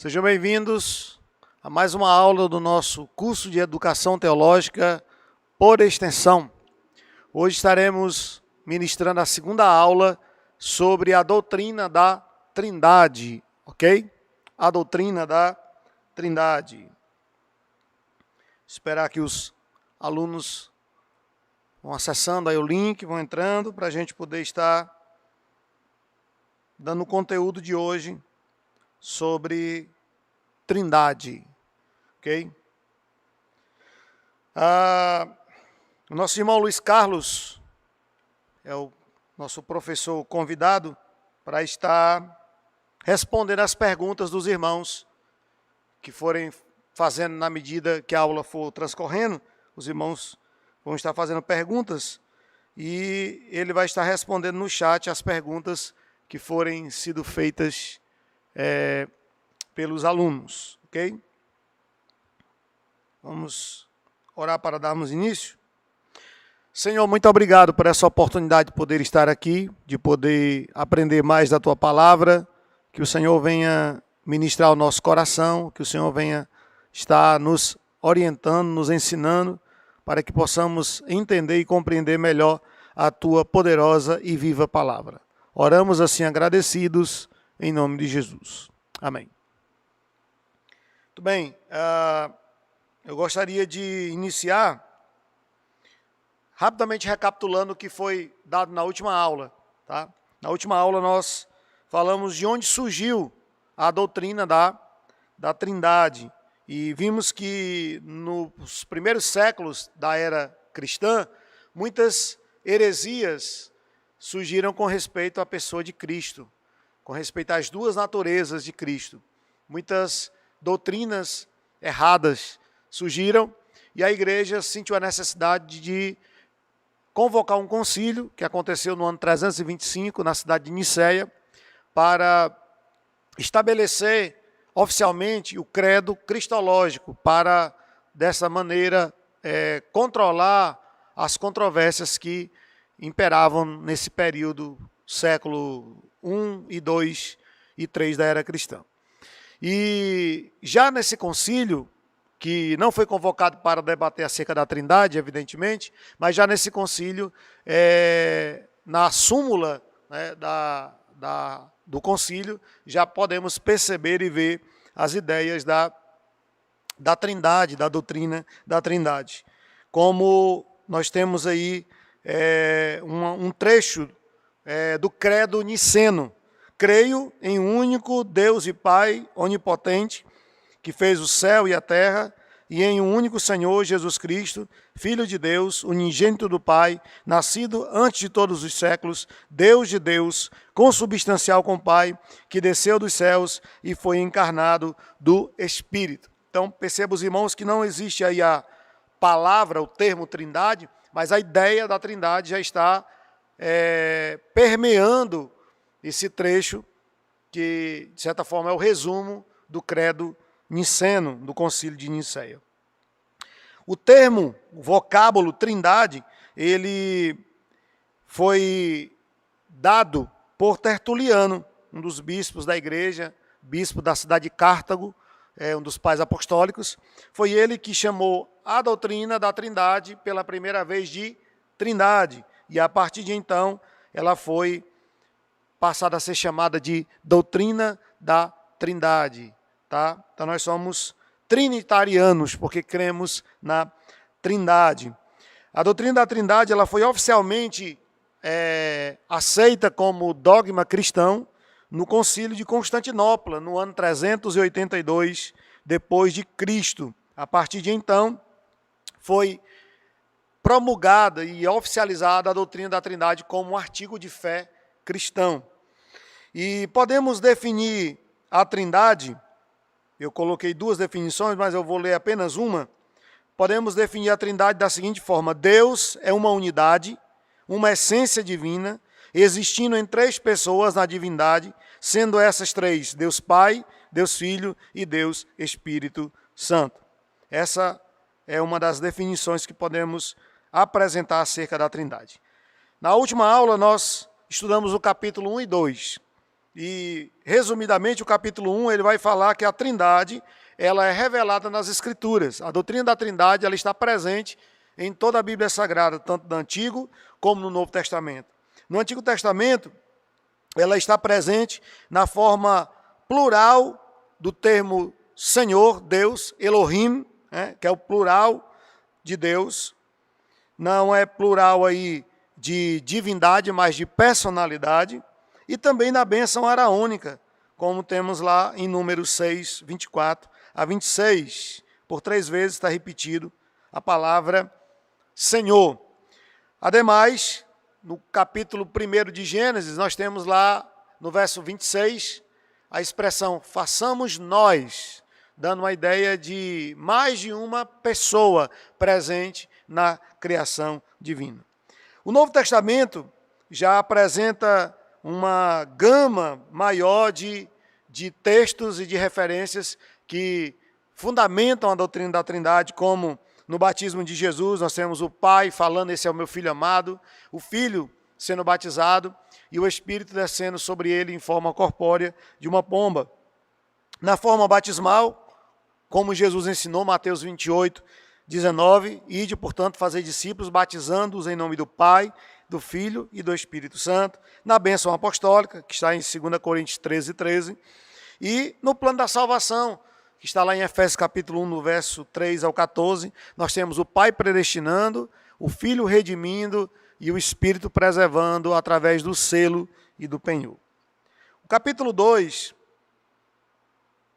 Sejam bem-vindos a mais uma aula do nosso curso de Educação Teológica por extensão. Hoje estaremos ministrando a segunda aula sobre a doutrina da Trindade, ok? A doutrina da Trindade. Esperar que os alunos vão acessando aí o link, vão entrando para a gente poder estar dando o conteúdo de hoje sobre Trindade, ok? O nosso irmão Luiz Carlos é o nosso professor convidado para estar respondendo as perguntas dos irmãos que forem fazendo na medida que a aula for transcorrendo. Os irmãos vão estar fazendo perguntas e ele vai estar respondendo no chat as perguntas que forem sido feitas pelos alunos, ok? Vamos orar para darmos início. Senhor, muito obrigado por essa oportunidade de poder estar aqui, de poder aprender mais da Tua Palavra, que o Senhor venha ministrar o nosso coração, que o Senhor venha estar nos orientando, nos ensinando, para que possamos entender e compreender melhor a Tua poderosa e viva Palavra. Oramos assim agradecidos, em nome de Jesus. Amém. Muito bem, eu gostaria de iniciar rapidamente recapitulando o que foi dado na última aula. Tá? Na última aula nós falamos de onde surgiu a doutrina da Trindade. E vimos que nos primeiros séculos da era cristã, muitas heresias surgiram com respeito à pessoa de Cristo, com respeito às duas naturezas de Cristo. Muitas doutrinas erradas surgiram e a igreja sentiu a necessidade de convocar um concílio, que aconteceu no ano 325, na cidade de Niceia, para estabelecer oficialmente o credo cristológico, para, dessa maneira, controlar as controvérsias que imperavam nesse período, século I e II e III da era cristã. E já nesse concílio, que não foi convocado para debater acerca da Trindade, evidentemente, mas já nesse concílio, na súmula, né, do concílio, já podemos perceber e ver as ideias da Trindade, da doutrina da Trindade. Como nós temos aí um trecho do credo niceno: creio em um único Deus e Pai onipotente, que fez o céu e a terra, e em um único Senhor Jesus Cristo, Filho de Deus, unigênito do Pai, nascido antes de todos os séculos, Deus de Deus, consubstancial com o Pai, que desceu dos céus e foi encarnado do Espírito. Então, perceba, os irmãos, que não existe aí a palavra, o termo Trindade, mas a ideia da Trindade já está permeando esse trecho, que, de certa forma, é o resumo do credo niceno, do concílio de Niceia. O termo, o vocábulo Trindade, ele foi dado por Tertuliano, um dos bispos da igreja, bispo da cidade de Cartago, um dos pais apostólicos. Foi ele que chamou a doutrina da Trindade pela primeira vez de Trindade, e a partir de então ela foi passada a ser chamada de doutrina da Trindade. Tá? Então nós somos trinitarianos, porque cremos na Trindade. A doutrina da Trindade ela foi oficialmente aceita como dogma cristão no Concílio de Constantinopla, no ano 382 depois de Cristo. A partir de então, foi promulgada e oficializada a doutrina da Trindade como um artigo de fé cristão. E podemos definir a Trindade. Eu coloquei duas definições, mas eu vou ler apenas uma. Podemos definir a Trindade da seguinte forma: Deus é uma unidade, uma essência divina, existindo em três pessoas na divindade, sendo essas três Deus Pai, Deus Filho e Deus Espírito Santo. Essa é uma das definições que podemos apresentar acerca da Trindade. Na última aula, nós estudamos o capítulo 1 e 2. E, resumidamente, o capítulo 1 ele vai falar que a Trindade ela é revelada nas Escrituras. A doutrina da Trindade ela está presente em toda a Bíblia Sagrada, tanto no Antigo como no Novo Testamento. No Antigo Testamento, ela está presente na forma plural do termo Senhor, Deus, Elohim, que é o plural de Deus. Não é plural aí de divindade, mas de personalidade. E também na bênção araônica, como temos lá em Números 6, 24 a 26. Por 3 vezes está repetido a palavra Senhor. Ademais, no capítulo 1 de Gênesis, nós temos lá, no verso 26, a expressão façamos nós, dando uma ideia de mais de uma pessoa presente na criação divina. O Novo Testamento já apresenta uma gama maior de textos e de referências que fundamentam a doutrina da Trindade, como no batismo de Jesus, nós temos o Pai falando, esse é o meu Filho amado, o Filho sendo batizado e o Espírito descendo sobre ele em forma corpórea de uma pomba. Na forma batismal, como Jesus ensinou, Mateus 28, 19, ide, portanto, fazer discípulos, batizando-os em nome do Pai, do Filho e do Espírito Santo, na bênção apostólica, que está em 2 Coríntios 13, 13, e no plano da salvação, que está lá em Efésios capítulo 1, no verso 3 ao 14, nós temos o Pai predestinando, o Filho redimindo e o Espírito preservando através do selo e do penhor. O capítulo 2,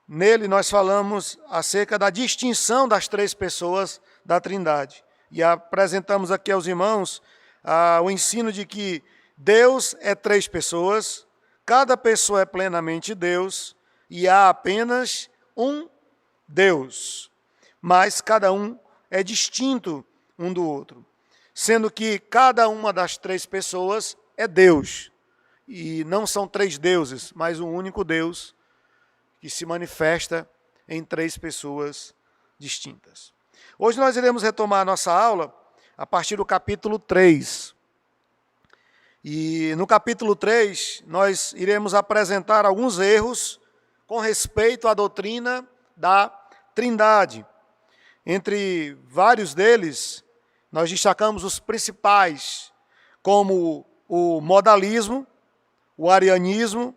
nele nós falamos acerca da distinção das 3 pessoas da Trindade. E apresentamos aqui aos irmãos o ensino de que Deus é 3 pessoas, cada pessoa é plenamente Deus e há apenas um Deus, mas cada um é distinto um do outro, sendo que cada uma das 3 pessoas é Deus, e não são 3 deuses, mas um único Deus que se manifesta em 3 pessoas distintas. Hoje nós iremos retomar a nossa aula a partir do capítulo 3. E no capítulo 3, nós iremos apresentar alguns erros com respeito à doutrina da Trindade. Entre vários deles, nós destacamos os principais, como o modalismo, o arianismo,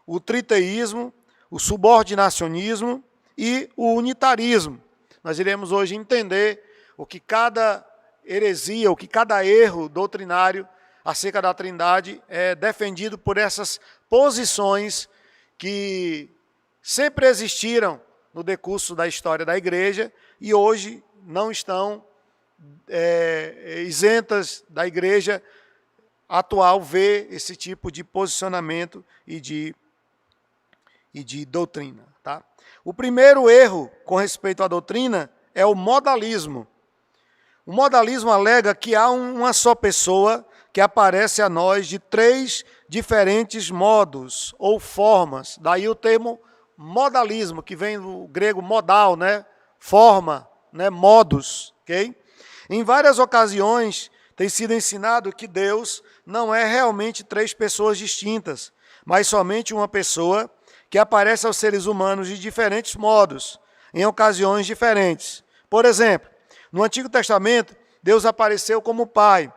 o triteísmo, o subordinacionismo e o unitarismo. Nós iremos hoje entender o que cada heresia, o que cada erro doutrinário acerca da Trindade é defendido por essas posições que sempre existiram no decurso da história da igreja e hoje não estão isentas da igreja atual ver esse tipo de posicionamento e de doutrina. Tá? O primeiro erro com respeito à doutrina é o modalismo. O modalismo alega que há uma só pessoa que aparece a nós de 3 diferentes modos ou formas. Daí o termo modalismo, que vem do grego modal, né? Forma, né? Modus. Okay? Em várias ocasiões tem sido ensinado que Deus não é realmente 3 pessoas distintas, mas somente uma pessoa que aparece aos seres humanos de diferentes modos, em ocasiões diferentes. Por exemplo, no Antigo Testamento, Deus apareceu como Pai.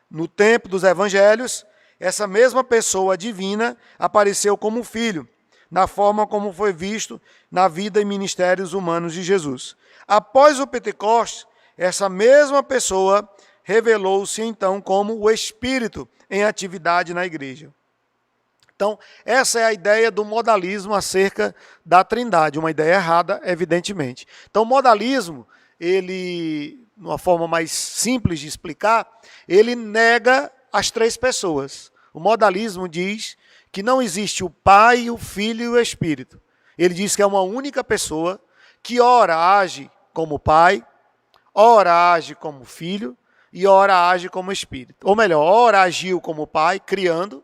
No tempo dos Evangelhos, essa mesma pessoa divina apareceu como Filho, na forma como foi visto na vida e ministérios humanos de Jesus. Após o Pentecostes, essa mesma pessoa revelou-se então como o Espírito em atividade na igreja. Então, essa é a ideia do modalismo acerca da Trindade, uma ideia errada, evidentemente. Então, o modalismo, ele, uma forma mais simples de explicar, ele nega as 3 pessoas. O modalismo diz que não existe o Pai, o Filho e o Espírito. Ele diz que é uma única pessoa que ora age como Pai, ora age como Filho e ora age como Espírito. Ou melhor, ora agiu como Pai, criando,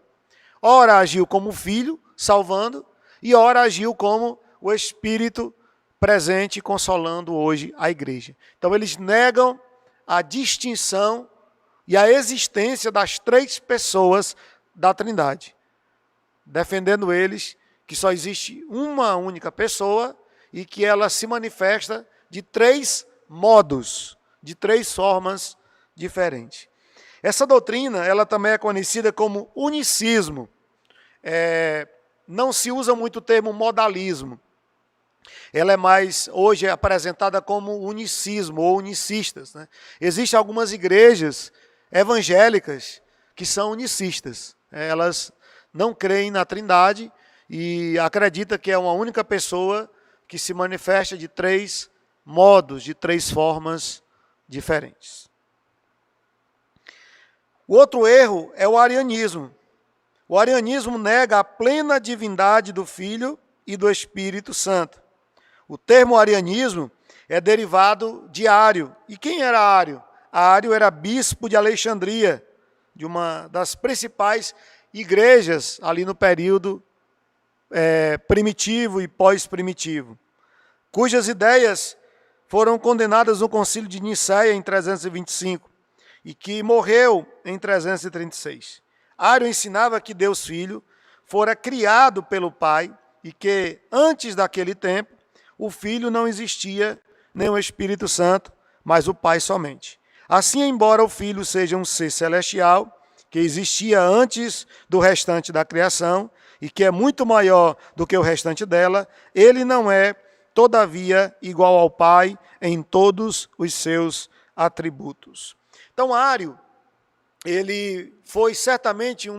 ora agiu como Filho, salvando, e ora agiu como o Espírito presente, consolando hoje a igreja. Então eles negam a distinção e a existência das 3 pessoas da Trindade. defendendo eles que só existe uma única pessoa e que ela se manifesta de 3 modos, de 3 formas diferentes. Essa doutrina, ela também é conhecida como unicismo. Não se usa muito o termo modalismo. Ela é mais, hoje, é apresentada como unicismo ou unicistas, né? Existem algumas igrejas evangélicas que são unicistas. Elas não creem na Trindade e acreditam que é uma única pessoa que se manifesta de 3 modos, de 3 formas diferentes. O outro erro é o arianismo. O arianismo nega a plena divindade do Filho e do Espírito Santo. O termo arianismo é derivado de Ário. E quem era Ário? Ário era bispo de Alexandria, de uma das principais igrejas ali no período primitivo e pós-primitivo, cujas ideias foram condenadas no Concílio de Nicéia em 325 e que morreu em 336. Ário ensinava que Deus Filho fora criado pelo Pai e que, antes daquele tempo, o Filho não existia, nem o Espírito Santo, mas o Pai somente. Assim, embora o Filho seja um ser celestial, que existia antes do restante da criação e que é muito maior do que o restante dela, ele não é, todavia, igual ao Pai em todos os seus atributos. Então, Ário, ele foi certamente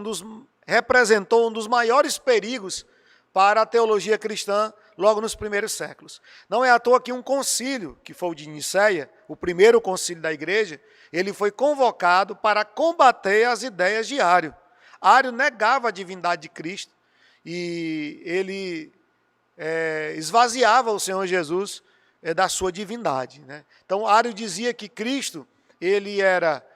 representou um dos maiores perigos para a teologia cristã logo nos primeiros séculos. Não é à toa que um concílio, que foi o de Nicéia, o primeiro concílio da igreja, ele foi convocado para combater as ideias de Ário. Ário negava a divindade de Cristo e ele esvaziava o Senhor Jesus da sua divindade, né? Então, Ário dizia que Cristo ele era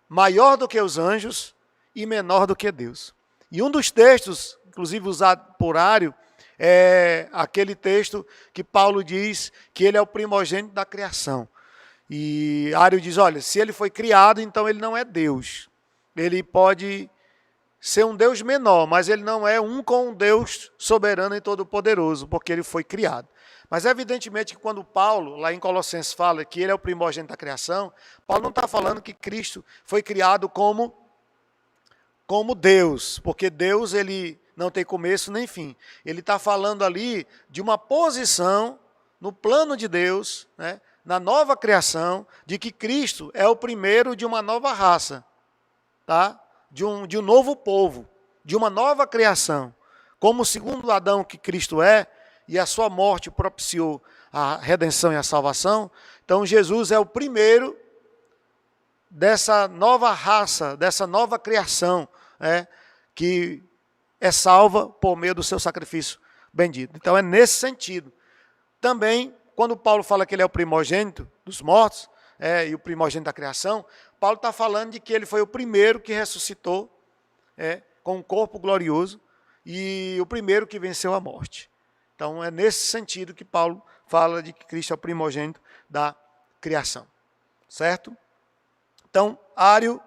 maior do que os anjos e menor do que Deus. E um dos textos, inclusive usado por Ário, é aquele texto que Paulo diz que ele é o primogênito da criação. E Ário diz, olha, se ele foi criado, então ele não é Deus. Ele pode ser um Deus menor, mas ele não é um com um Deus soberano e todo-poderoso, porque ele foi criado. Mas evidentemente que quando Paulo, lá em Colossenses, fala que ele é o primogênito da criação, Paulo não está falando que Cristo foi criado como Deus, porque Deus ele não tem começo nem fim. Ele está falando ali de uma posição no plano de Deus, né, na nova criação, de que Cristo é o primeiro de uma nova raça, tá? De um novo povo, de uma nova criação. Como o segundo Adão que Cristo é, e a sua morte propiciou a redenção e a salvação, então Jesus é o primeiro dessa nova raça, dessa nova criação, que é salva por meio do seu sacrifício bendito. Então é nesse sentido. Também, quando Paulo fala que ele é o primogênito dos mortos, e o primogênito da criação, Paulo está falando de que ele foi o primeiro que ressuscitou com um corpo glorioso e o primeiro que venceu a morte. Então é nesse sentido que Paulo fala de que Cristo é o primogênito da criação. Certo? Então, Ário,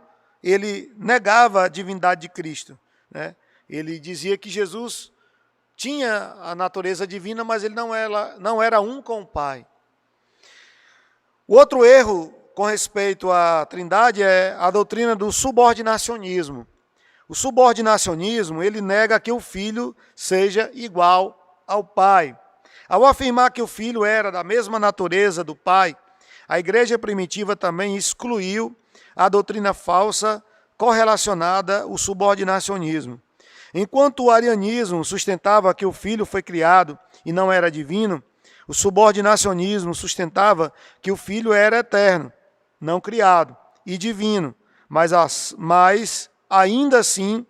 ele negava a divindade de Cristo, né? Ele dizia que Jesus tinha a natureza divina, mas ele não era um com o Pai. O outro erro com respeito à Trindade é a doutrina do subordinacionismo. O subordinacionismo, ele nega que o Filho seja igual ao Pai. Ao afirmar que o Filho era da mesma natureza do Pai, a igreja primitiva também excluiu a doutrina falsa correlacionada ao subordinacionismo. Enquanto o arianismo sustentava que o Filho foi criado e não era divino, o subordinacionismo sustentava que o Filho era eterno, não criado, e divino, mas ainda assim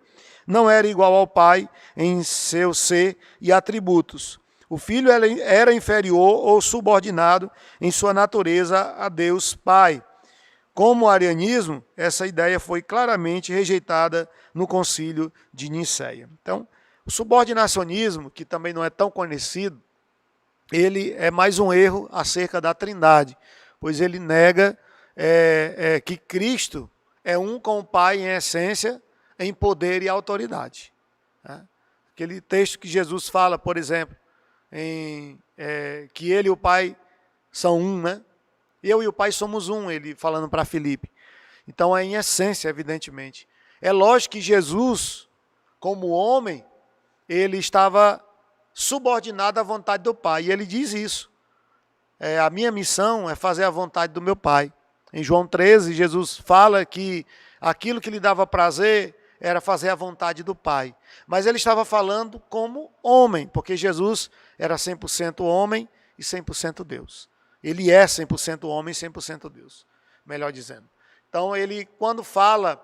não era igual ao Pai em seu ser e atributos. O Filho era inferior ou subordinado em sua natureza a Deus Pai. Como o arianismo, essa ideia foi claramente rejeitada no Concílio de Nicéia. Então, o subordinacionismo, que também não é tão conhecido, ele é mais um erro acerca da Trindade, pois ele nega que Cristo é um com o Pai em essência, em poder e autoridade. Aquele texto que Jesus fala, por exemplo, que ele e o Pai são um, né? Eu e o Pai somos um, ele falando para Filipe. Então é em essência, evidentemente. É lógico que Jesus, como homem, ele estava subordinado à vontade do Pai. E ele diz isso. A minha missão é fazer a vontade do meu Pai. Em João 13, Jesus fala que aquilo que lhe dava prazer era fazer a vontade do Pai. Mas ele estava falando como homem, porque Jesus era 100% homem e 100% Deus. Ele é 100% homem e 100% Deus, melhor dizendo. Então, ele, quando fala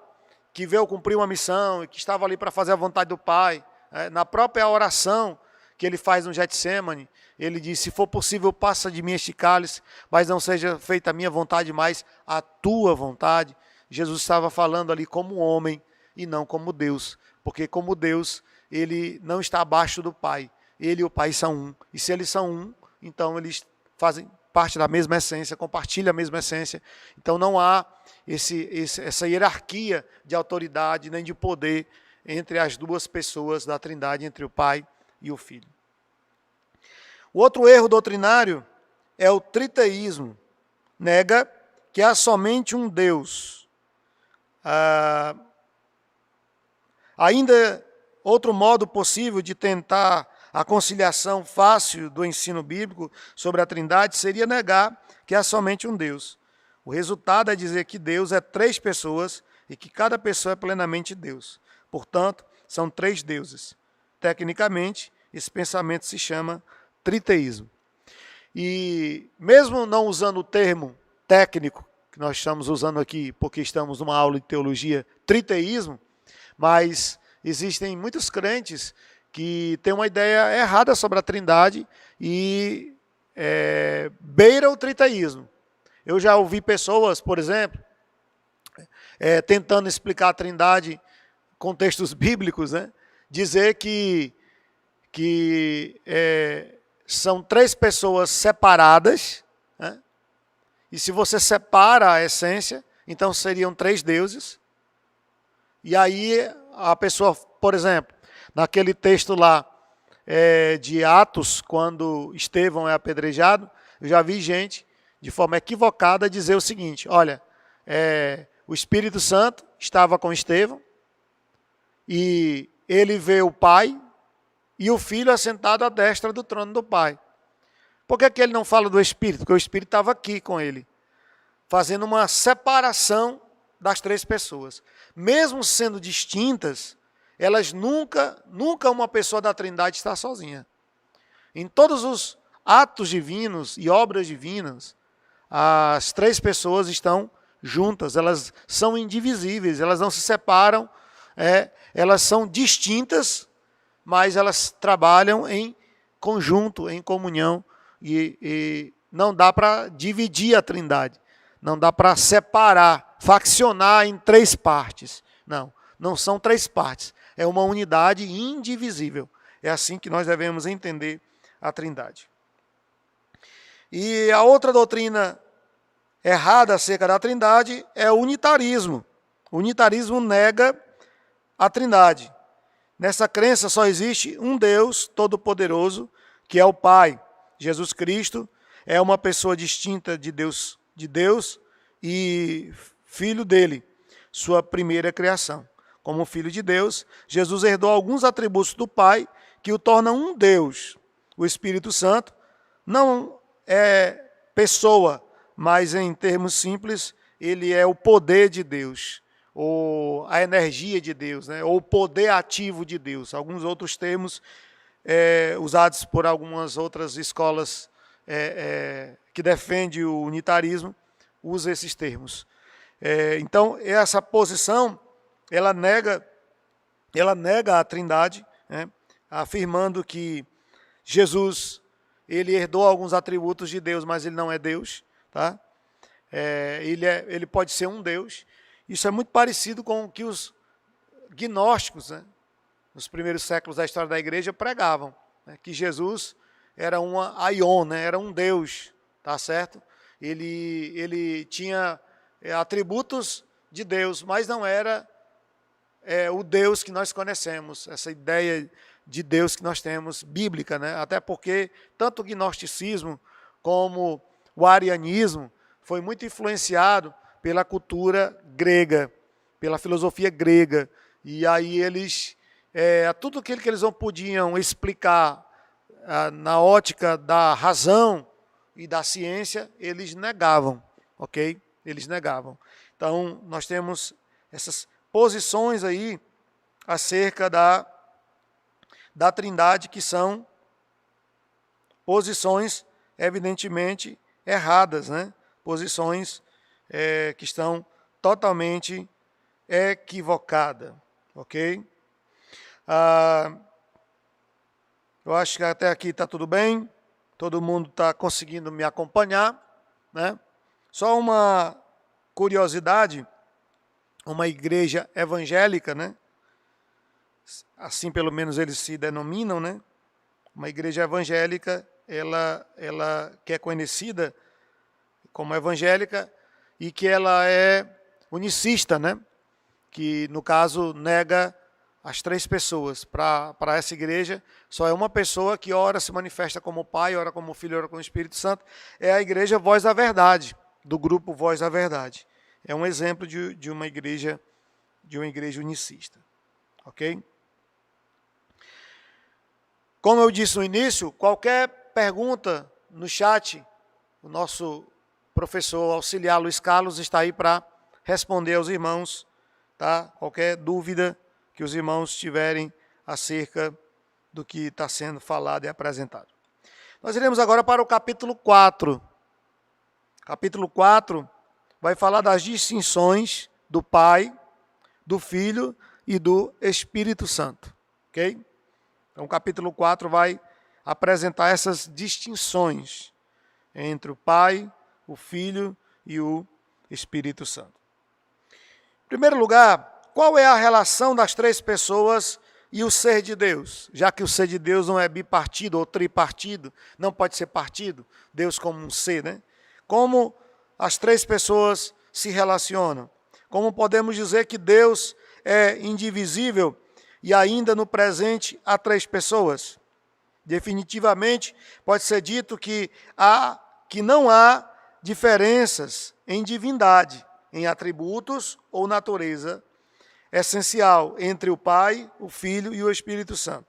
que veio cumprir uma missão e que estava ali para fazer a vontade do Pai, na própria oração que ele faz no Getsemane, ele diz, se for possível, passa de mim este cálice, mas não seja feita a minha vontade, mas a tua vontade. Jesus estava falando ali como homem e não como Deus, porque como Deus, ele não está abaixo do Pai. Ele e o Pai são um, e se eles são um, então eles fazem parte da mesma essência, compartilham a mesma essência. Então não há essa hierarquia de autoridade nem de poder entre as duas pessoas da Trindade, entre o Pai e o Filho. O outro erro doutrinário é o triteísmo. Nega que há somente um Deus. Ainda outro modo possível de tentar a conciliação fácil do ensino bíblico sobre a Trindade seria negar que há somente um Deus. O resultado é dizer que Deus é 3 pessoas e que cada pessoa é plenamente Deus. Portanto, são 3 deuses. Tecnicamente, esse pensamento se chama triteísmo. E mesmo não usando o termo técnico, que nós estamos usando aqui porque estamos numa aula de teologia, triteísmo, mas existem muitos crentes que têm uma ideia errada sobre a Trindade e beira o triteísmo. Eu já ouvi pessoas, por exemplo, tentando explicar a Trindade com textos bíblicos, né, dizer que são 3 pessoas separadas, né, e se você separa a essência, então seriam 3 deuses. E aí a pessoa, por exemplo, naquele texto lá de Atos, quando Estevão é apedrejado, eu já vi gente, de forma equivocada, dizer o seguinte, olha, o Espírito Santo estava com Estevão, e ele vê o Pai e o Filho assentado à destra do trono do Pai. Por que ele não fala do Espírito? Porque o Espírito estava aqui com ele, fazendo uma separação das 3 pessoas. Mesmo sendo distintas, elas nunca uma pessoa da Trindade está sozinha. Em todos os atos divinos e obras divinas, as 3 pessoas estão juntas, elas são indivisíveis, elas não se separam, elas são distintas, mas elas trabalham em conjunto, em comunhão, e não dá para dividir a Trindade, não dá para separar, faccionar em 3 partes. Não são 3 partes, é uma unidade indivisível. É assim que nós devemos entender a Trindade. E a outra doutrina errada acerca da Trindade é o unitarismo. O unitarismo nega a Trindade. Nessa crença só existe um Deus todo-poderoso, que é o Pai. Jesus Cristo é uma pessoa distinta de Deus e filho dele, sua primeira criação. Como filho de Deus, Jesus herdou alguns atributos do Pai que o tornam um Deus. O Espírito Santo não é pessoa, mas em termos simples, ele é o poder de Deus, ou a energia de Deus, né? Ou o poder ativo de Deus. Alguns outros termos usados por algumas outras escolas que defendem o unitarismo, usam esses termos. Então, essa posição, ela nega a Trindade, né? Afirmando que Jesus, ele herdou alguns atributos de Deus, mas ele não é Deus, tá? Ele pode ser um Deus. Isso é muito parecido com o que os gnósticos, né, nos primeiros séculos da história da igreja, pregavam, né, que Jesus era uma aion, né, era um Deus, tá certo? Ele tinha atributos de Deus, mas não era o Deus que nós conhecemos. Essa ideia de Deus que nós temos, bíblica, né? Até porque tanto o gnosticismo como o arianismo foi muito influenciado pela cultura grega, pela filosofia grega. E aí eles, tudo aquilo que eles não podiam explicar na ótica da razão e da ciência, eles negavam, ok? Eles negavam. Então, nós temos essas posições aí acerca da Trindade, que são posições evidentemente erradas, né? Posições que estão totalmente equivocadas, ok? Eu acho que até aqui está tudo bem, todo mundo está conseguindo me acompanhar, né? Só uma curiosidade, uma igreja evangélica, né? Assim pelo menos eles se denominam, né? Uma igreja evangélica, ela que é conhecida como evangélica e que ela é unicista, né? Que no caso nega as três pessoas. Para essa igreja, só é uma pessoa que ora se manifesta como Pai, ora como Filho, ora como Espírito Santo. É a igreja Voz da Verdade, do grupo Voz da Verdade. É um exemplo de uma igreja unicista. Ok? Como eu disse no início, qualquer pergunta no chat, o nosso professor auxiliar Luiz Carlos está aí para responder aos irmãos, tá? Qualquer dúvida que os irmãos tiverem acerca do que está sendo falado e apresentado. Nós iremos agora para o capítulo 4. Capítulo 4 vai falar das distinções do Pai, do Filho e do Espírito Santo. Ok? Então, o capítulo 4 vai apresentar essas distinções entre o Pai, o Filho e o Espírito Santo. Em primeiro lugar, qual é a relação das três pessoas e o ser de Deus? Já que o ser de Deus não é bipartido ou tripartido, não pode ser partido, Deus como um ser, né? Como as três pessoas se relacionam? Como podemos dizer que Deus é indivisível e ainda no presente há três pessoas? Definitivamente pode ser dito que não há diferenças em divindade, em atributos ou natureza essencial entre o Pai, o Filho e o Espírito Santo.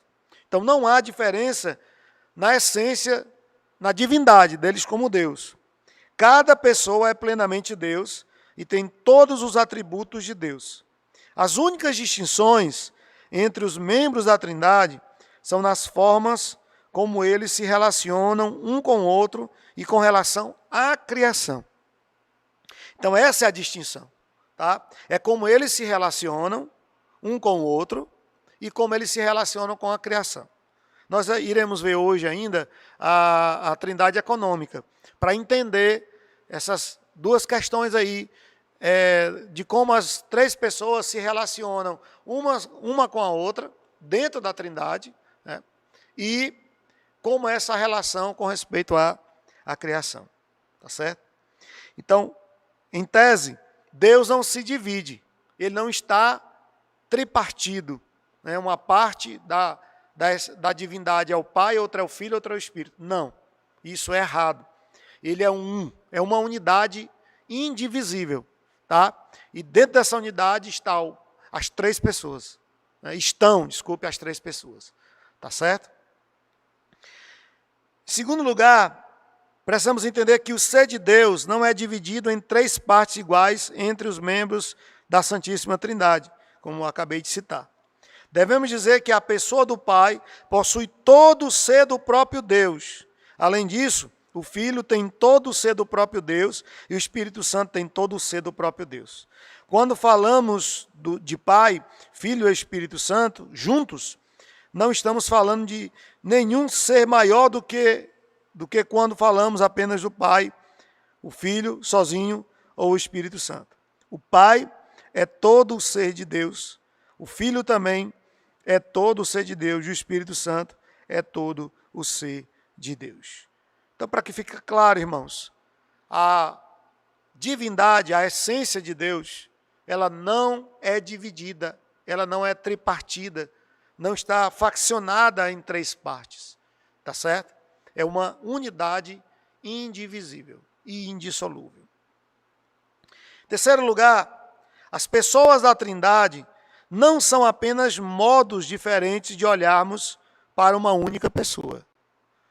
Então não há diferença na essência, na divindade deles como Deus. Cada pessoa é plenamente Deus e tem todos os atributos de Deus. As únicas distinções entre os membros da Trindade são nas formas como eles se relacionam um com o outro e com relação à criação. Então essa é a distinção. Tá? É como eles se relacionam um com o outro e como eles se relacionam com a criação. Nós iremos ver hoje ainda a Trindade econômica, para entender essas duas questões aí, de como as três pessoas se relacionam uma com a outra, dentro da Trindade, né? E como é essa relação com respeito à criação. Tá certo? Então, em tese, Deus não se divide, ele não está tripartido, né? Uma parte da divindade é o Pai, outra é o Filho, outra é o Espírito. Não, isso é errado. Ele é é uma unidade indivisível, tá? E dentro dessa unidade estão as três pessoas, né? As três pessoas, tá certo? Em segundo lugar, precisamos entender que o ser de Deus não é dividido em três partes iguais entre os membros da Santíssima Trindade, como eu acabei de citar. Devemos dizer que a pessoa do Pai possui todo o ser do próprio Deus. Além disso, o Filho tem todo o ser do próprio Deus e o Espírito Santo tem todo o ser do próprio Deus. Quando falamos de Pai, Filho e Espírito Santo juntos, não estamos falando de nenhum ser maior do que quando falamos apenas do Pai, o Filho sozinho ou o Espírito Santo. O Pai é todo o ser de Deus, o Filho também é todo o ser de Deus e o Espírito Santo é todo o ser de Deus. Então, para que fique claro, irmãos, a divindade, a essência de Deus, ela não é dividida, ela não é tripartida, não está faccionada em três partes, tá certo? É uma unidade indivisível e indissolúvel. Terceiro lugar, as pessoas da Trindade não são apenas modos diferentes de olharmos para uma única pessoa.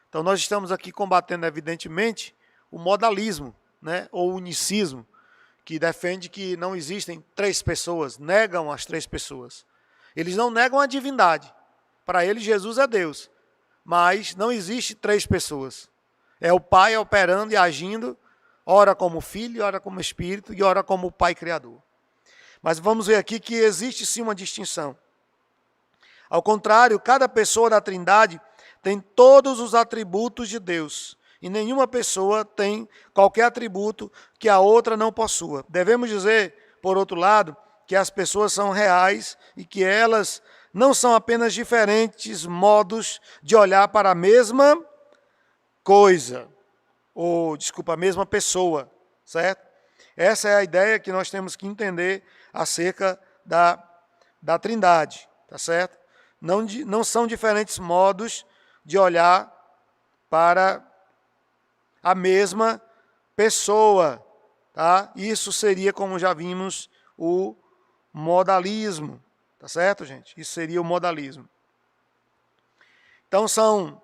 Então nós estamos aqui combatendo, evidentemente, o modalismo, né, ou unicismo, que defende que não existem três pessoas, negam as três pessoas. Eles não negam a divindade. Para eles, Jesus é Deus. Mas não existe três pessoas. É o Pai operando e agindo, ora como Filho, ora como Espírito e ora como Pai Criador. Mas vamos ver aqui que existe sim uma distinção. Ao contrário, cada pessoa da Trindade tem todos os atributos de Deus. E nenhuma pessoa tem qualquer atributo que a outra não possua. Devemos dizer, por outro lado, que as pessoas são reais e que elas não são apenas diferentes modos de olhar para a mesma coisa, a mesma pessoa, certo? Essa é a ideia que nós temos que entender acerca da Trindade, tá certo? Não são diferentes modos de olhar para a mesma pessoa, tá? Isso seria, como já vimos, o modalismo, tá certo, gente? Isso seria o modalismo. Então são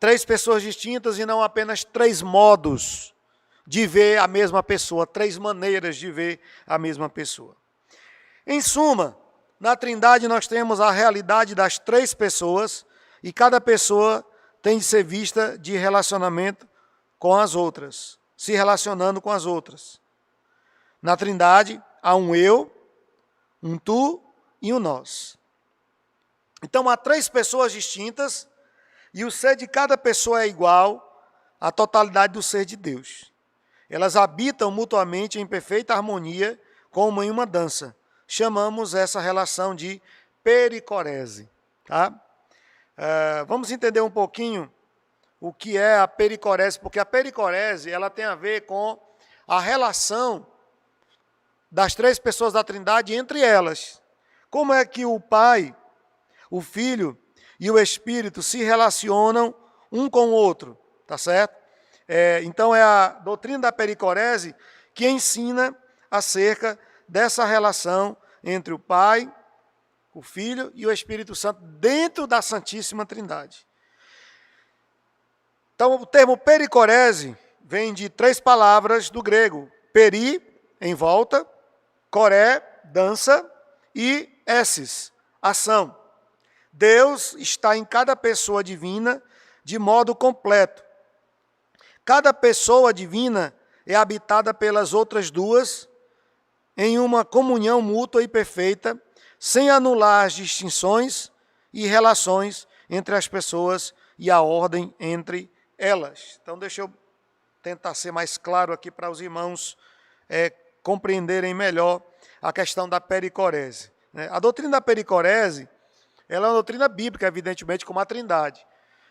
três pessoas distintas e não apenas três modos de ver a mesma pessoa, três maneiras de ver a mesma pessoa. Em suma, na Trindade nós temos a realidade das três pessoas e cada pessoa tem de ser vista de relacionamento com as outras, se relacionando com as outras. Na Trindade há um eu, um tu e um nós. Então há três pessoas distintas e o ser de cada pessoa é igual à totalidade do ser de Deus. Elas habitam mutuamente em perfeita harmonia, como em uma dança. Chamamos essa relação de pericorese. Tá? Vamos entender um pouquinho o que é a pericorese, porque a pericorese ela tem a ver com a relação das três pessoas da Trindade entre elas. Como é que o Pai, o Filho e o Espírito se relacionam um com o outro, tá certo? Então é a doutrina da pericorese que ensina acerca dessa relação entre o Pai, o Filho e o Espírito Santo dentro da Santíssima Trindade. Então o termo pericorese vem de três palavras do grego: peri, em volta, coré, dança, e esses, ação. Deus está em cada pessoa divina de modo completo. Cada pessoa divina é habitada pelas outras duas em uma comunhão mútua e perfeita, sem anular as distinções e relações entre as pessoas e a ordem entre elas. Então, deixa eu tentar ser mais claro aqui para os irmãos compreenderem melhor a questão da pericorese. A doutrina da pericorese, ela é uma doutrina bíblica, evidentemente, como a Trindade.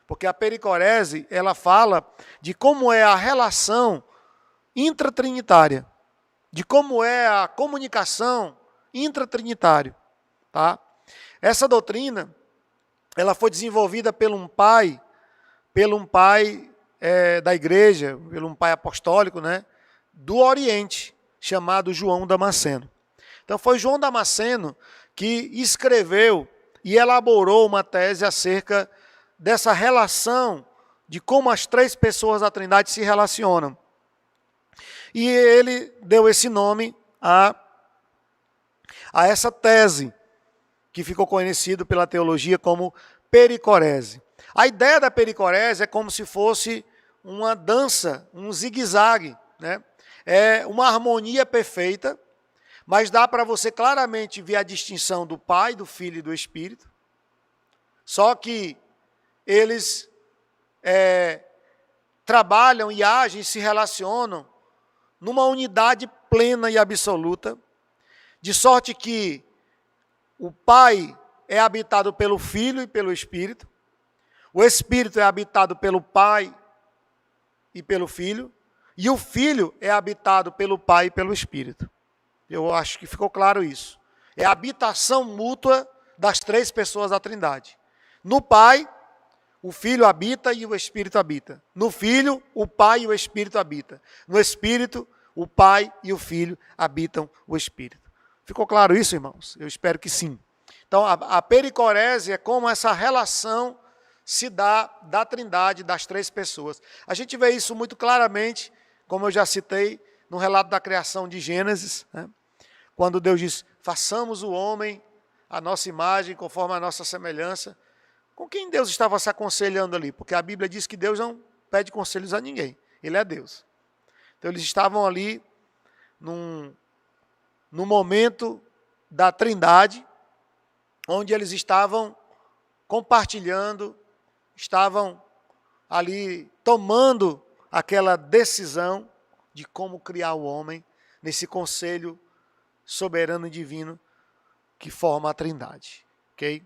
Porque a pericorese, ela fala de como é a relação intratrinitária, de como é a comunicação intratrinitária. Tá? Essa doutrina, ela foi desenvolvida por um pai da igreja, por um pai apostólico, né, do Oriente, chamado João Damasceno. Então foi João Damasceno que escreveu e elaborou uma tese acerca dessa relação, de como as três pessoas da Trindade se relacionam. E ele deu esse nome a essa tese, que ficou conhecido pela teologia como pericorese. A ideia da pericorese é como se fosse uma dança, um zigue-zague, né? É uma harmonia perfeita, mas dá para você claramente ver a distinção do Pai, do Filho e do Espírito. Só que eles trabalham e agem, se relacionam numa unidade plena e absoluta, de sorte que o Pai é habitado pelo Filho e pelo Espírito, o Espírito é habitado pelo Pai e pelo Filho, e o Filho é habitado pelo Pai e pelo Espírito. Eu acho que ficou claro isso. É a habitação mútua das três pessoas da Trindade. No Pai, o Filho habita e o Espírito habita. No Filho, o Pai e o Espírito habitam. No Espírito, o Pai e o Filho habitam o Espírito. Ficou claro isso, irmãos? Eu espero que sim. Então, a pericorese é como essa relação se dá da Trindade, das três pessoas. A gente vê isso muito claramente, como eu já citei, no relato da criação de Gênesis, né? Quando Deus diz, façamos o homem a nossa imagem, conforme a nossa semelhança. Com quem Deus estava se aconselhando ali? Porque a Bíblia diz que Deus não pede conselhos a ninguém. Ele é Deus. Então, eles estavam ali num momento da Trindade, onde eles estavam compartilhando, estavam ali tomando aquela decisão de como criar o homem nesse conselho soberano e divino que forma a Trindade. Ok?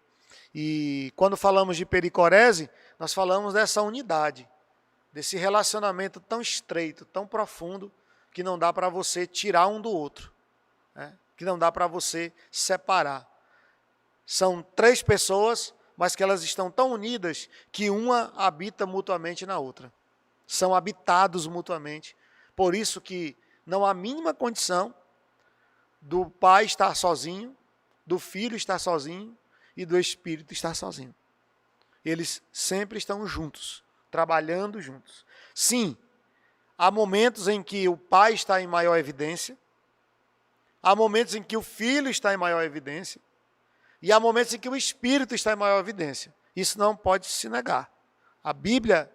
E quando falamos de pericorese, nós falamos dessa unidade, desse relacionamento tão estreito, tão profundo, que não dá para você tirar um do outro, né? Que não dá para você separar. São três pessoas, mas que elas estão tão unidas que uma habita mutuamente na outra. São habitados mutuamente. Por isso que não há a mínima condição do pai estar sozinho, do filho estar sozinho e do Espírito estar sozinho. Eles sempre estão juntos, trabalhando juntos. Sim, há momentos em que o pai está em maior evidência, há momentos em que o filho está em maior evidência, e há momentos em que o Espírito está em maior evidência. Isso não pode se negar. A Bíblia,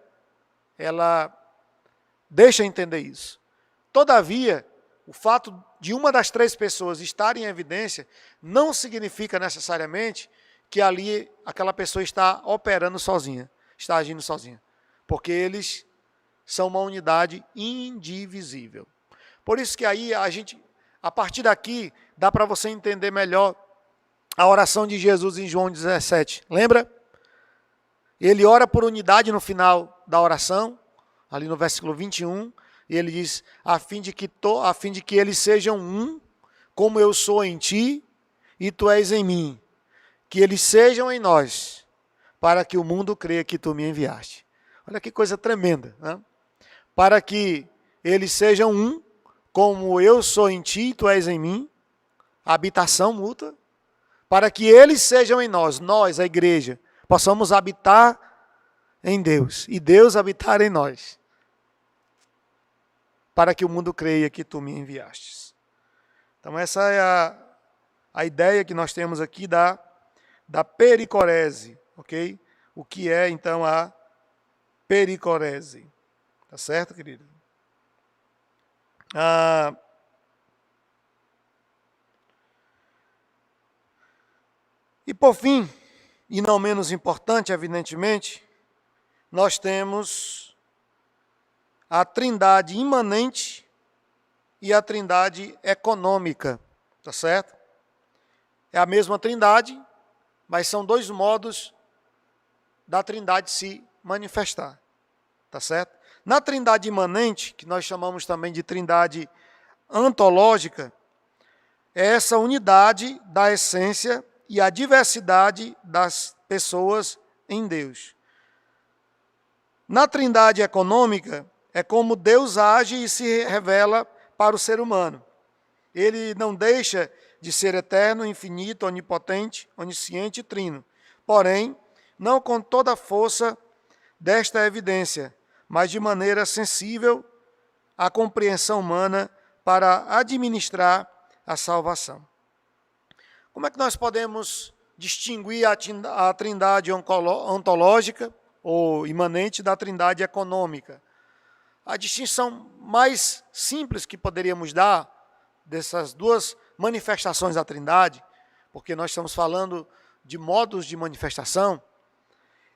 ela deixa entender isso. Todavia, o fato de uma das três pessoas estar em evidência não significa necessariamente que ali aquela pessoa está operando sozinha, está agindo sozinha. Porque eles são uma unidade indivisível. Por isso que aí a partir daqui, dá para você entender melhor a oração de Jesus em João 17. Lembra? Ele ora por unidade no final da oração, ali no versículo 21, e ele diz, a fim de que eles sejam um, como eu sou em ti, e tu és em mim. Que eles sejam em nós, para que o mundo creia que tu me enviaste. Olha que coisa tremenda, né? Para que eles sejam um, como eu sou em ti, e tu és em mim, habitação mútua, para que eles sejam em nós, a igreja, possamos habitar em Deus, e Deus habitar em nós, para que o mundo creia que tu me enviastes. Então essa é a ideia que nós temos aqui da pericorese, ok? O que é então a pericorese? Tá certo, querido? E por fim, e não menos importante, evidentemente, nós temos a trindade imanente e a trindade econômica, tá certo? É a mesma trindade, mas são dois modos da trindade se manifestar, tá certo? Na trindade imanente, que nós chamamos também de trindade antológica, é essa unidade da essência e a diversidade das pessoas em Deus. Na trindade econômica, é como Deus age e se revela para o ser humano. Ele não deixa de ser eterno, infinito, onipotente, onisciente e trino. Porém, não com toda a força desta evidência, mas de maneira sensível à compreensão humana para administrar a salvação. Como é que nós podemos distinguir a trindade ontológica ou imanente da trindade econômica? A distinção mais simples que poderíamos dar dessas duas manifestações da trindade, porque nós estamos falando de modos de manifestação,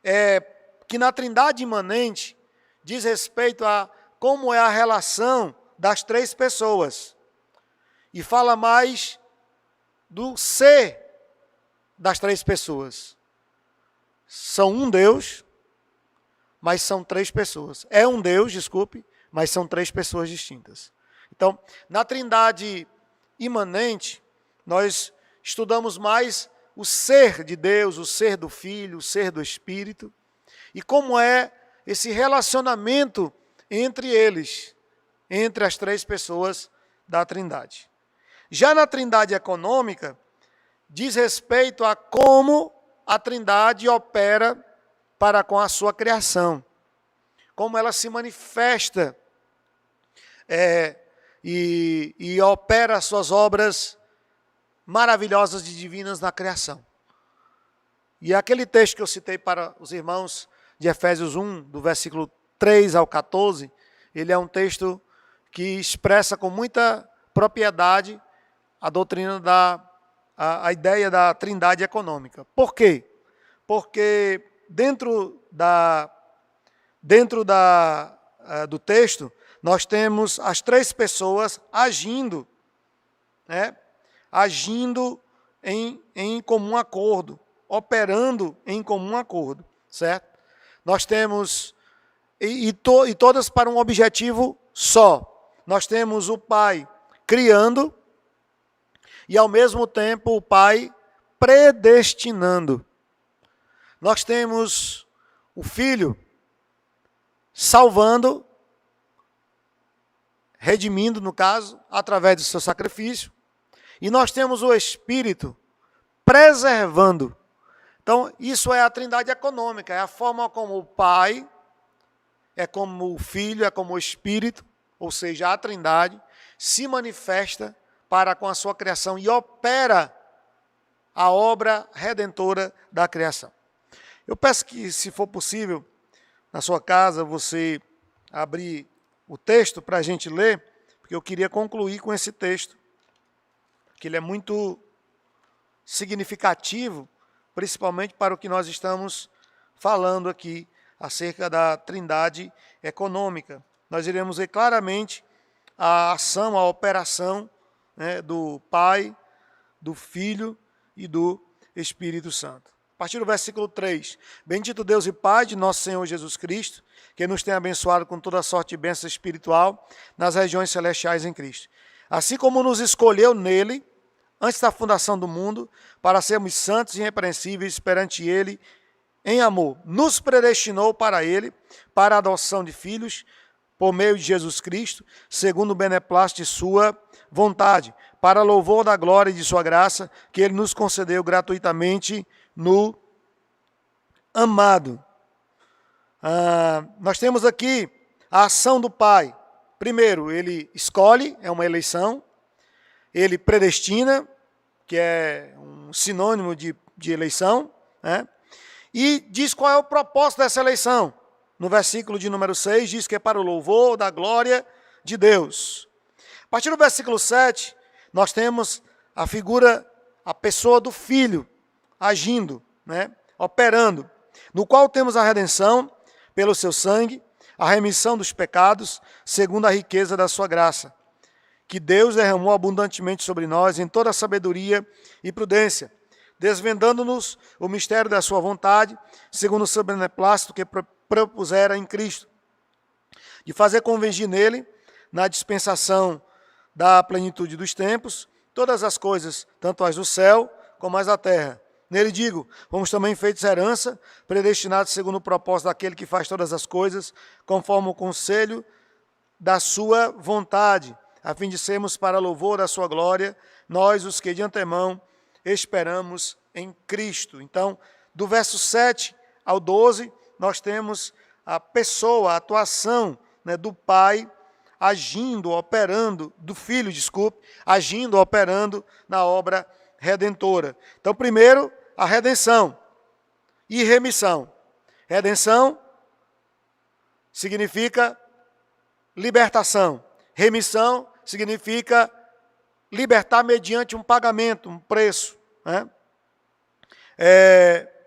é que na trindade imanente diz respeito a como é a relação das três pessoas. E fala mais do ser das três pessoas. São um Deus, mas são três pessoas. É um Deus, desculpe, mas são três pessoas distintas. Então, na trindade imanente, nós estudamos mais o ser de Deus, o ser do Filho, o ser do Espírito, e como é esse relacionamento entre eles, entre as três pessoas da Trindade. Já na Trindade econômica, diz respeito a como a Trindade opera para com a sua criação, como ela se manifesta e opera as suas obras maravilhosas e divinas na criação. E aquele texto que eu citei para os irmãos de Efésios 1, do versículo 3 ao 14, ele é um texto que expressa com muita propriedade a doutrina a ideia da Trindade econômica. Por quê? Porque dentro do texto, nós temos as três pessoas agindo, agindo em comum acordo, operando em comum acordo, certo? Nós temos, e todas para um objetivo só. Nós temos o Pai criando e, ao mesmo tempo, o Pai predestinando. Nós temos o Filho salvando, redimindo, no caso, através do seu sacrifício. E nós temos o Espírito preservando. Então, isso é a Trindade econômica, é a forma como o Pai, é como o Filho, é como o Espírito, ou seja, a Trindade, se manifesta para com a sua criação e opera a obra redentora da criação. Eu peço que, se for possível, na sua casa, você abrir o texto para a gente ler, porque eu queria concluir com esse texto, que ele é muito significativo, principalmente para o que nós estamos falando aqui, acerca da Trindade econômica. Nós iremos ver claramente a ação, a operação, do Pai, do Filho e do Espírito Santo. A partir do versículo 3. Bendito Deus e Pai de nosso Senhor Jesus Cristo, que nos tem abençoado com toda sorte de bênção espiritual nas regiões celestiais em Cristo. Assim como nos escolheu nele, antes da fundação do mundo, para sermos santos e irrepreensíveis perante ele, em amor, nos predestinou para ele, para a adoção de filhos, por meio de Jesus Cristo, segundo o beneplácito de sua vontade, para louvor da glória e de sua graça, que ele nos concedeu gratuitamente no amado. Nós temos aqui a ação do Pai. Primeiro, ele escolhe, é uma eleição. Ele predestina, que é um sinônimo de eleição, e diz qual é o propósito dessa eleição. No versículo de número 6, diz que é para o louvor da glória de Deus. A partir do versículo 7, nós temos a figura, a pessoa do Filho, agindo, operando, no qual temos a redenção pelo seu sangue, a remissão dos pecados, segundo a riqueza da sua graça, que Deus derramou abundantemente sobre nós em toda sabedoria e prudência, desvendando-nos o mistério da sua vontade, segundo o seu beneplácito que propusera em Cristo, de fazer convergir nele, na dispensação da plenitude dos tempos, todas as coisas, tanto as do céu como as da terra. Nele digo, fomos também feitos herança, predestinados segundo o propósito daquele que faz todas as coisas, conforme o conselho da sua vontade, a fim de sermos para louvor da sua glória, nós os que de antemão esperamos em Cristo. Então, do verso 7 ao 12, nós temos a pessoa, a atuação do Pai, agindo, operando, do Filho, agindo, operando na obra redentora. Então, primeiro, a redenção e remissão. Redenção significa libertação. Remissão significa libertar mediante um pagamento, um preço.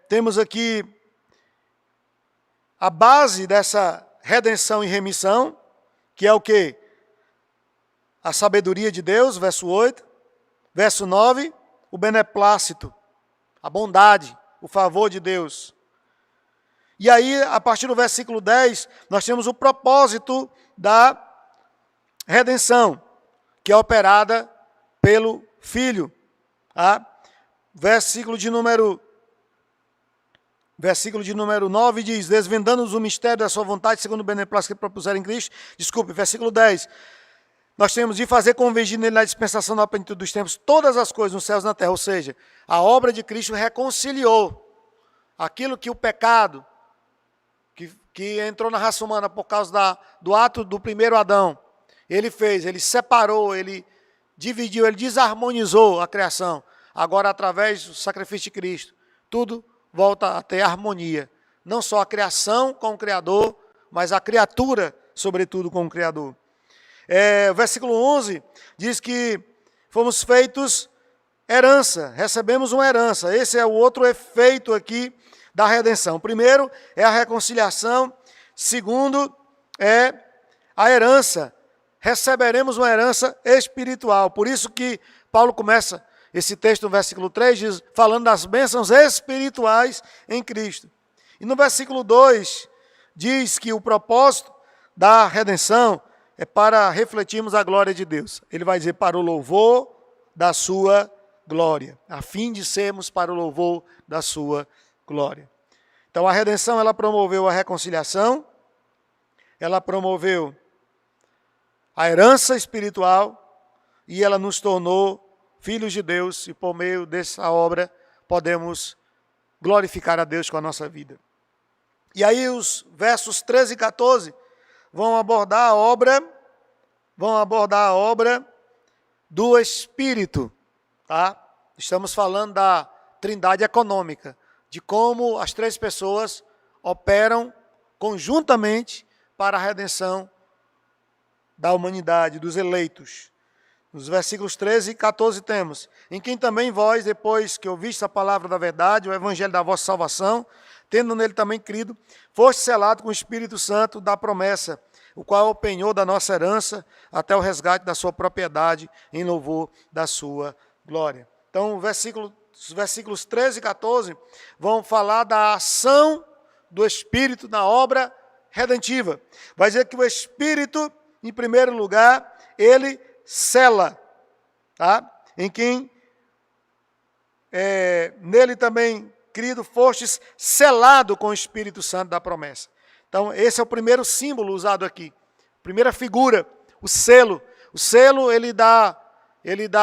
Temos aqui a base dessa redenção e remissão, que é o quê? A sabedoria de Deus, verso 8. Verso 9, o beneplácito, a bondade, o favor de Deus. E aí, a partir do versículo 10, nós temos o propósito da redenção, que é operada pelo Filho. Tá? Versículo de número 9 diz, desvendando-nos o mistério da sua vontade, segundo o beneplácito que propuseram em Cristo. Desculpe, versículo 10. Nós temos de fazer convergir nele na dispensação da plenitude dos tempos todas as coisas nos céus e na terra. Ou seja, a obra de Cristo reconciliou aquilo que o pecado, que entrou na raça humana por causa do ato do primeiro Adão, ele fez, ele separou, ele dividiu, ele desarmonizou a criação. Agora, através do sacrifício de Cristo, tudo volta a ter harmonia. Não só a criação com o Criador, mas a criatura, sobretudo, com o Criador. O versículo 11 diz que fomos feitos herança, recebemos uma herança. Esse é o outro efeito aqui da redenção. Primeiro é a reconciliação, segundo é a herança. Receberemos uma herança espiritual. Por isso que Paulo começa esse texto no versículo 3, diz, falando das bênçãos espirituais em Cristo. E no versículo 2 diz que o propósito da redenção é para refletirmos a glória de Deus. Ele vai dizer, para o louvor da sua glória, a fim de sermos para o louvor da sua glória. Então a redenção, ela promoveu a reconciliação, ela promoveu a herança espiritual e ela nos tornou filhos de Deus, e por meio dessa obra podemos glorificar a Deus com a nossa vida. E aí os versos 13 e 14 vão abordar a obra do Espírito, tá? Estamos falando da trindade econômica, de como as três pessoas operam conjuntamente para a redenção da humanidade, dos eleitos. Nos versículos 13 e 14 temos, em quem também vós, depois que ouvistes a palavra da verdade, o evangelho da vossa salvação, tendo nele também crido, foste selado com o Espírito Santo da promessa, o qual é o penhor da nossa herança, até o resgate da sua propriedade, em louvor da sua glória. Então, os versículos 13 e 14 vão falar da ação do Espírito na obra redentiva. Vai dizer que o Espírito, em primeiro lugar, ele sela, tá? Em quem nele também, querido, fostes selado com o Espírito Santo da promessa. Então, esse é o primeiro símbolo usado aqui, primeira figura, o selo. O selo, ele dá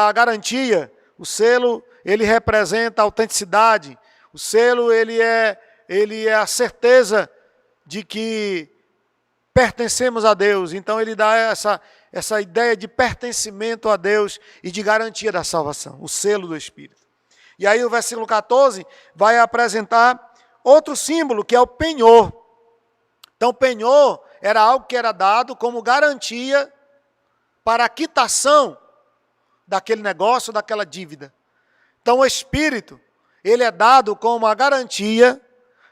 a garantia, o selo, ele representa a autenticidade, o selo, ele é a certeza de que pertencemos a Deus. Então, ele dá essa ideia de pertencimento a Deus e de garantia da salvação, o selo do Espírito. E aí o versículo 14 vai apresentar outro símbolo, que é o penhor. Então, o penhor era algo que era dado como garantia para a quitação daquele negócio, daquela dívida. Então, o Espírito, ele é dado como a garantia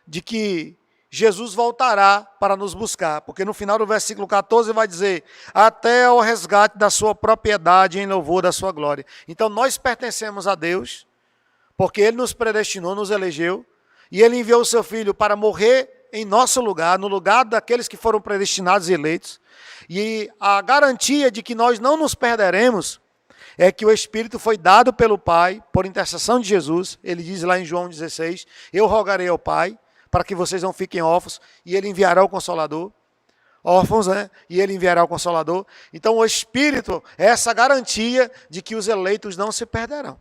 de que Jesus voltará para nos buscar, porque no final do versículo 14 vai dizer, até ao resgate da sua propriedade em louvor da sua glória. Então nós pertencemos a Deus, porque Ele nos predestinou, nos elegeu, e Ele enviou o seu Filho para morrer em nosso lugar, no lugar daqueles que foram predestinados e eleitos. E a garantia de que nós não nos perderemos é que o Espírito foi dado pelo Pai, por intercessão de Jesus. Ele diz lá em João 16, eu rogarei ao Pai, para que vocês não fiquem órfãos, e Ele enviará o Consolador. Órfãos, né? E Ele enviará o Consolador. Então o Espírito é essa garantia de que os eleitos não se perderão.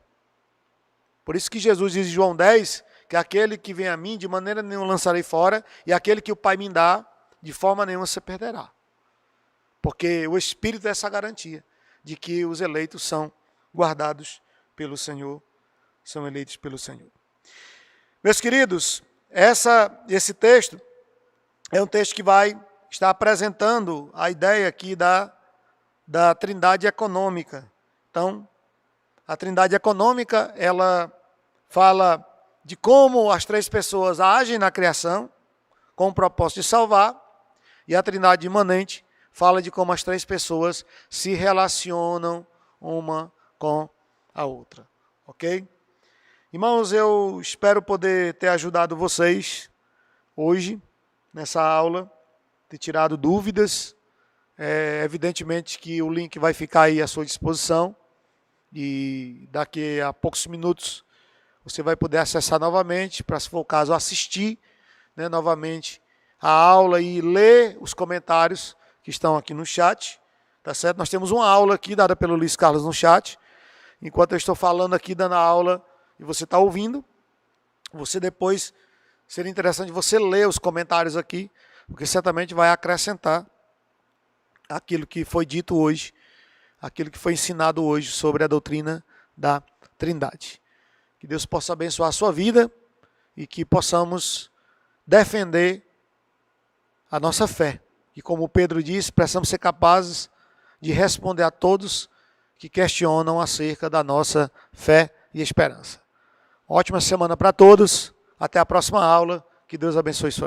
Por isso que Jesus diz em João 10, que aquele que vem a mim, de maneira nenhuma lançarei fora, e aquele que o Pai me dá, de forma nenhuma se perderá. Porque o Espírito é essa garantia de que os eleitos são guardados pelo Senhor, são eleitos pelo Senhor. Meus queridos, esse texto é um texto que vai estar apresentando a ideia aqui da trindade econômica. Então, a trindade econômica, ela fala de como as três pessoas agem na criação, com o propósito de salvar, e a trindade imanente fala de como as três pessoas se relacionam uma com a outra. Ok? Irmãos, eu espero poder ter ajudado vocês hoje, nessa aula, ter tirado dúvidas. Evidentemente que o link vai ficar aí à sua disposição. E daqui a poucos minutos você vai poder acessar novamente, para, se for o caso, assistir, né, novamente a aula e ler os comentários que estão aqui no chat, tá certo? Nós temos uma aula aqui dada pelo Luiz Carlos no chat. Enquanto eu estou falando aqui, dando a aula, e você está ouvindo, você depois, seria interessante você ler os comentários aqui, porque certamente vai acrescentar aquilo que foi dito hoje, aquilo que foi ensinado hoje sobre a doutrina da Trindade. Que Deus possa abençoar a sua vida e que possamos defender a nossa fé. E como Pedro disse, precisamos ser capazes de responder a todos que questionam acerca da nossa fé e esperança. Ótima semana para todos. Até a próxima aula. Que Deus abençoe sua vida.